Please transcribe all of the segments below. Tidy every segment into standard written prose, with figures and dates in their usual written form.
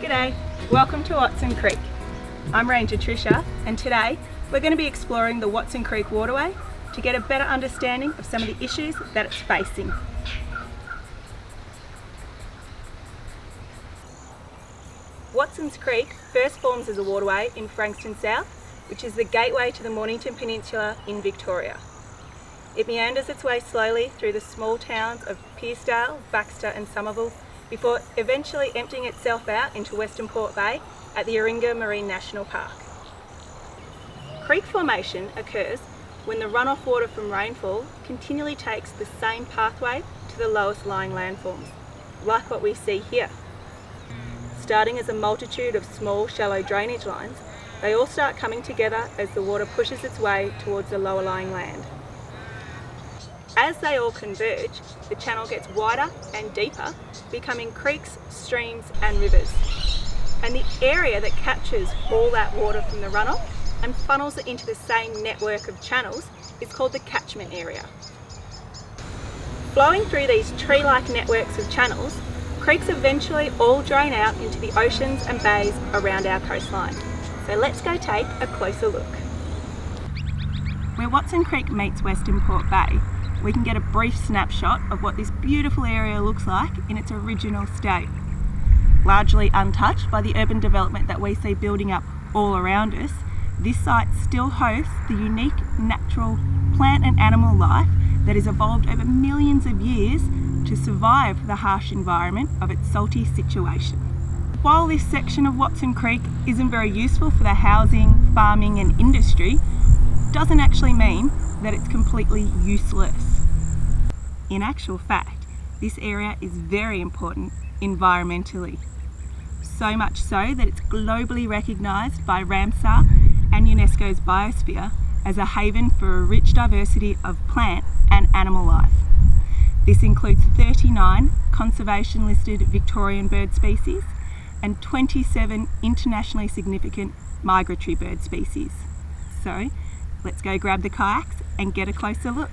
G'day, welcome to Watson Creek. I'm Ranger Trisha, and today we're going to be exploring the Watson Creek waterway to get a better understanding of some of the issues that it's facing. Watson's Creek first forms as a waterway in Frankston South, which is the gateway to the Mornington Peninsula in Victoria. It meanders its way slowly through the small towns of Pearsdale, Baxter and Somerville before eventually emptying itself out into Western Port Bay at the Warringah Marine National Park. Creek formation occurs when the runoff water from rainfall continually takes the same pathway to the lowest lying landforms, like what we see here. Starting as a multitude of small, shallow drainage lines, they all start coming together as the water pushes its way towards the lower lying land. As they all converge, the channel gets wider and deeper, becoming creeks, streams and rivers. And the area that captures all that water from the runoff and funnels it into the same network of channels is called the catchment area. Flowing through these tree-like networks of channels, creeks eventually all drain out into the oceans and bays around our coastline. So let's go take a closer look. Where Watson Creek meets Western Port Bay, we can get a brief snapshot of what this beautiful area looks like in its original state. Largely untouched by the urban development that we see building up all around us, this site still hosts the unique natural plant and animal life that has evolved over millions of years to survive the harsh environment of its salty situation. While this section of Watson Creek isn't very useful for the housing, farming and industry, doesn't actually mean that it's completely useless. In actual fact, this area is very important environmentally. So much so that it's globally recognised by Ramsar and UNESCO's Biosphere as a haven for a rich diversity of plant and animal life. This includes 39 conservation listed Victorian bird species and 27 internationally significant migratory bird species. So let's go grab the kayaks and get a closer look.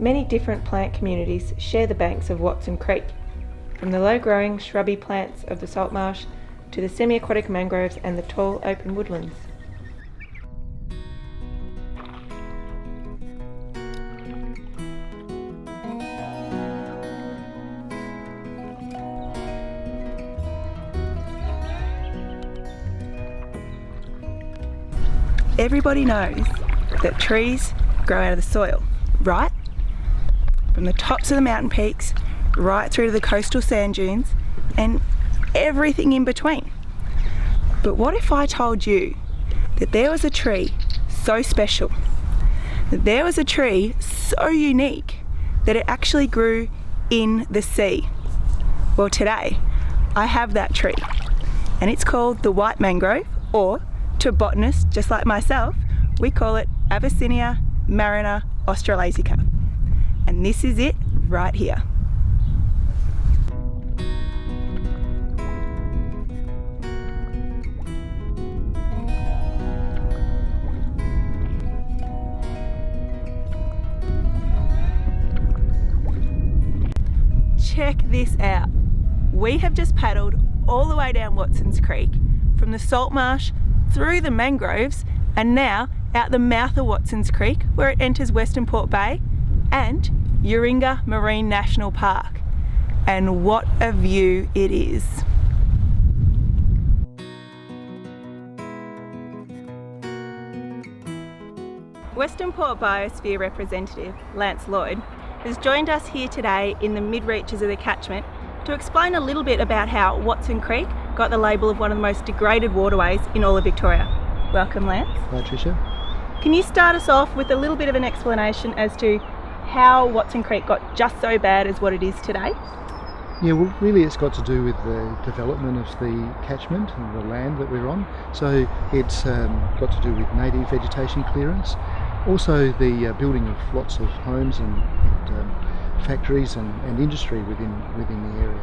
Many different plant communities share the banks of Watson Creek, from the low-growing shrubby plants of the salt marsh to the semi-aquatic mangroves and the tall open woodlands. Everybody knows that trees grow out of the soil, right? From the tops of the mountain peaks right through to the coastal sand dunes and everything in between. But what if I told you that there was a tree so special, that there was a tree so unique that it actually grew in the sea? Well, today I have that tree, and it's called the white mangrove, or to botanists just like myself, we call it Avicennia marina australasica. And this is it right here. Check this out. We have just paddled all the way down Watson's Creek, from the salt marsh through the mangroves and now out the mouth of Watson's Creek where it enters Western Port Bay and Warringah Marine National Park. And what a view it is. Western Port Biosphere representative Lance Lloyd has joined us here today in the mid-reaches of the catchment to explain a little bit about how Watson Creek got the label of one of the most degraded waterways in all of Victoria. Welcome, Lance. Hi, Tricia. Can you start us off with a little bit of an explanation as to how Watson Creek got just so bad as what it is today? Yeah, well, really it's got to do with the development of the catchment and the land that we're on. So it's got to do with native vegetation clearance, also the building of lots of homes and factories and industry within the area.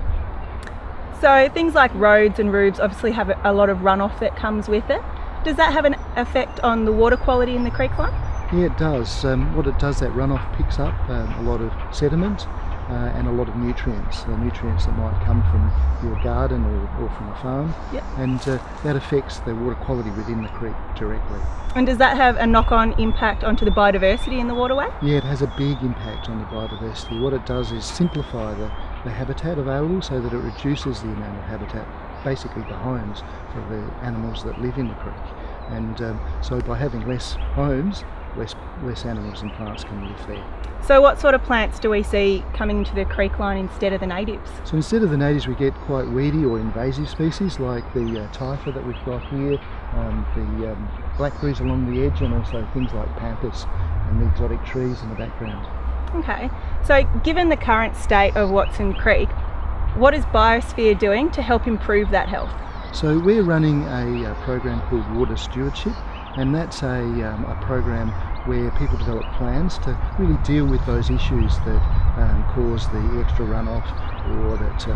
So things like roads and roofs obviously have a lot of runoff that comes with it. Does that have an effect on the water quality in the creek line? Yeah, it does. What it does, that runoff picks up a lot of sediment and a lot of nutrients, nutrients that might come from your garden or from a farm. Yep. And that affects the water quality within the creek directly. And does that have a knock-on impact onto the biodiversity in the waterway? Yeah, it has a big impact on the biodiversity. What it does is simplify the habitat available so that it reduces the amount of habitat, basically the homes for the animals that live in the creek. And so by having less homes, less animals and plants can live there. So what sort of plants do we see coming into the creek line instead of the natives? So instead of the natives, we get quite weedy or invasive species like the typha that we've got here, the blackberries along the edge, and also things like pampas and the exotic trees in the background. Okay, so given the current state of Watson Creek, what is Biosphere doing to help improve that health? So we're running a program called Water Stewardship, and that's a program where people develop plans to really deal with those issues that cause the extra runoff or that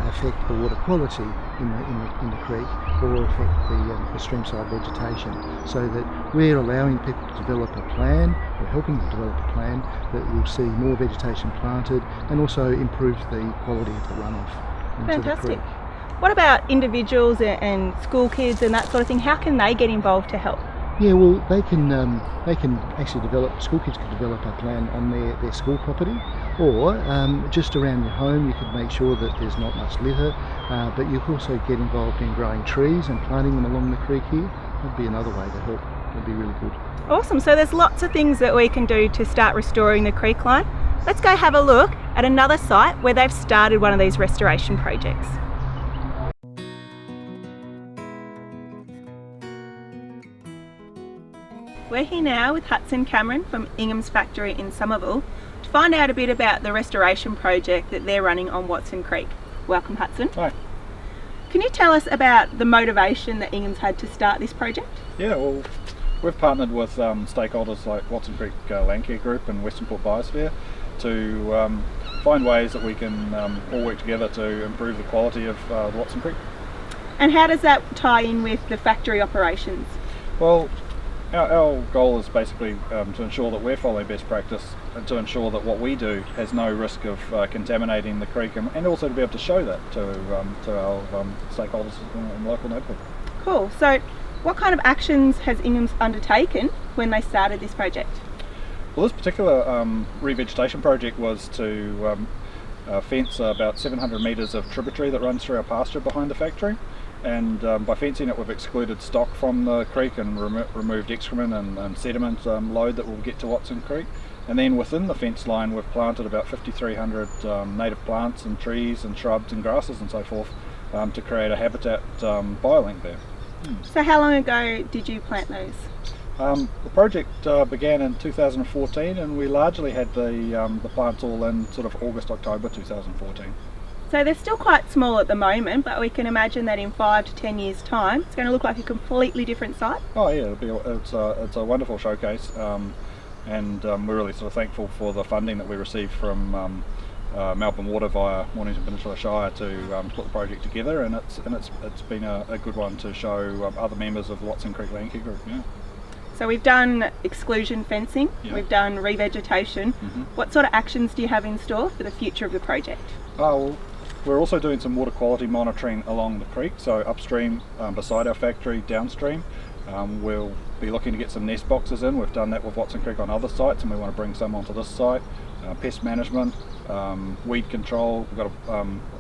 affect the water quality in the creek or affect the streamside vegetation. So that we're allowing people to develop a plan, or helping them develop a plan that will see more vegetation planted and also improve the quality of the runoff into the creek. What about individuals and school kids and that sort of thing? How can they get involved to help? Yeah, well, they can actually school kids can develop a plan on their school property, or just around your home you could make sure that there's not much litter, but you can also get involved in growing trees and planting them along the creek here. That'd be another way to help. That'd be really good. Awesome, so there's lots of things that we can do to start restoring the creek line. Let's go have a look at another site where they've started one of these restoration projects. We're here now with Hudson Cameron from Ingham's factory in Somerville to find out a bit about the restoration project that they're running on Watson Creek. Welcome, Hudson. Hi. Can you tell us about the motivation that Ingham's had to start this project? Yeah, well, we've partnered with stakeholders like Watson Creek Landcare Group and Western Port Biosphere to find ways that we can all work together to improve the quality of Watson Creek. And how does that tie in with the factory operations? Well, our goal is basically to ensure that we're following best practice and to ensure that what we do has no risk of contaminating the creek, and also to be able to show that to our stakeholders in the local neighbourhood. Cool. So what kind of actions has Ingham's undertaken when they started this project? Well, this particular revegetation project was to fence about 700 metres of tributary that runs through our pasture behind the factory. And by fencing it, we've excluded stock from the creek and removed excrement and sediment load that will get to Watson Creek. And then within the fence line, we've planted about 5,300 native plants and trees and shrubs and grasses and so forth to create a habitat biolink there. So how long ago did you plant those? The project began in 2014, and we largely had the plants all in sort of August, October 2014. So they're still quite small at the moment, but we can imagine that in 5 to 10 years' time, it's going to look like a completely different site. Oh yeah, it's a wonderful showcase, and we're really sort of thankful for the funding that we received from Melbourne Water via Mornington Peninsula Shire to put the project together, and it's been a good one to show other members of the Watson Creek Landcare Group. Yeah. So we've done exclusion fencing, we've done revegetation. What sort of actions do you have in store for the future of the project? Well, we're also doing some water quality monitoring along the creek, so upstream beside our factory, downstream. We'll be looking to get some nest boxes in. We've done that with Watson Creek on other sites, and we want to bring some onto this site. Pest management, weed control. We've got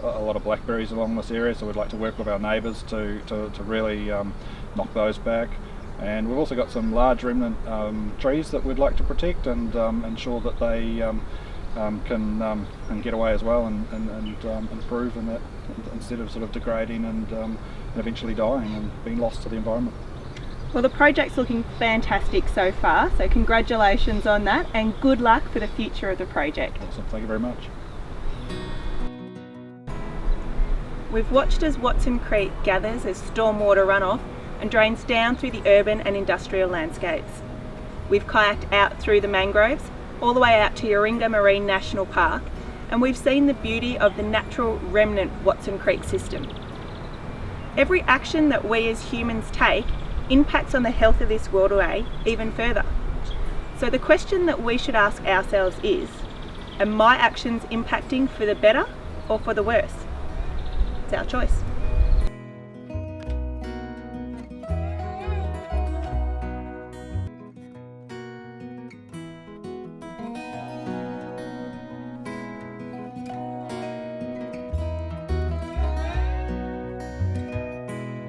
a lot of blackberries along this area, so we'd like to work with our neighbours to really knock those back. And we've also got some large remnant trees that we'd like to protect and ensure that they can get away as well and improve in that, instead of sort of degrading and eventually dying and being lost to the environment. Well, the project's looking fantastic so far, so congratulations on that and good luck for the future of the project. Awesome, thank you very much. We've watched as Watson Creek gathers as stormwater runoff and drains down through the urban and industrial landscapes. We've kayaked out through the mangroves, all the way out to Yoringa Marine National Park, and we've seen the beauty of the natural remnant Watson Creek system. Every action that we as humans take impacts on the health of this waterway even further. So the question that we should ask ourselves is, are my actions impacting for the better or for the worse? It's our choice.